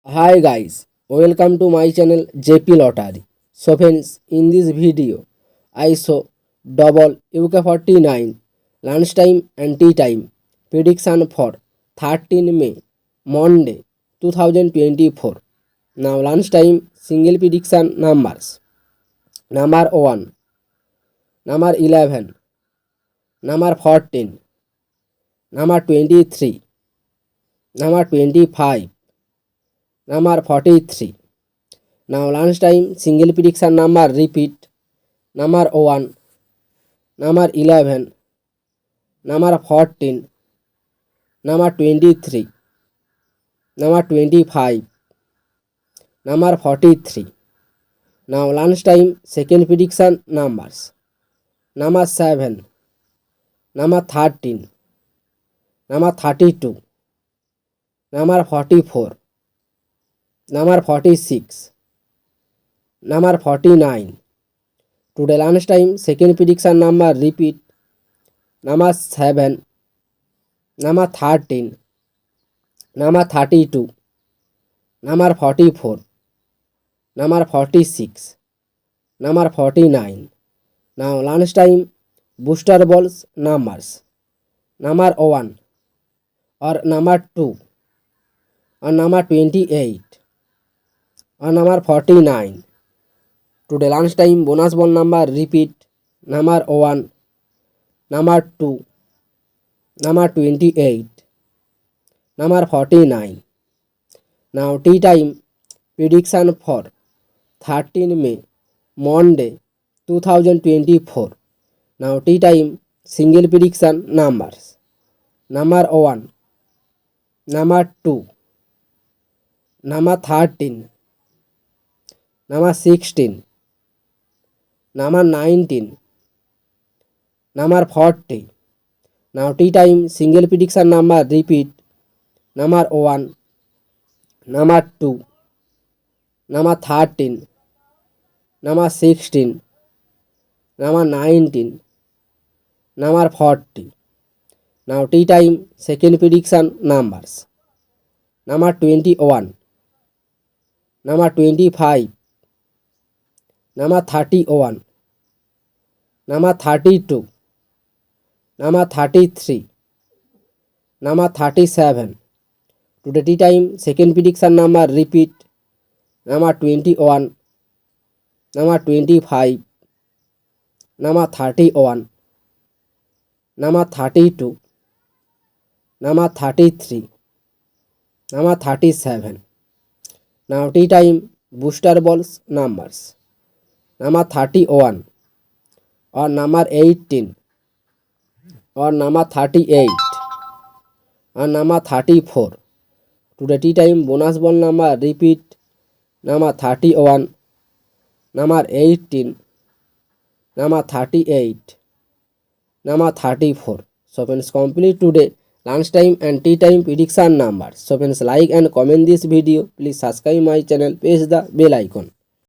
Hi guys, welcome to my channel JP Lottery. So friends, in this video, I show double UK49 lunchtime and tea time prediction for 13 May, Monday 2024. Now lunchtime single prediction numbers. Number 1, number 11, number 14, number 23, number 25, number 43. Now lunchtime single prediction number repeat. Number 1, number 11, number 14, number 23, number 25, number 43. Now lunchtime second prediction numbers. Number 7, number 13, number 32, number 44, number 46, number 49. Today lunchtime second prediction number repeat. Number 7, number 13, number 32, number 44, number 46, number 49. Now lunchtime booster balls numbers. Number 1 or number 2 or number 28 or number 49. Today lunchtime bonus ball number repeat. Number 1, number 2, number 28, number 49. Now tea time prediction for 13 May, Monday 2024. Now tea time single prediction numbers. Number 1, number 2, number 13, number 16, number 19, number 40. Now tea time single prediction number repeat. Number 1, number 2, number 13, number 16, number 19, number 40. Now tea time second prediction numbers. Number 21, number 25, number 31, number 32, number 33, number 37. Today tea time second prediction number repeat. Number 21, number 25, number 31, number 32, number 33, number 37. Now tea time booster balls numbers. Number 31 or number 18 or number 38 or number 34. Today tea time bonus ball number repeat. Number 31, number 18, number 38, number 34. So friends, complete today lunchtime and tea time prediction numbers. So friends, like and comment this video. Please subscribe my channel, press the bell icon.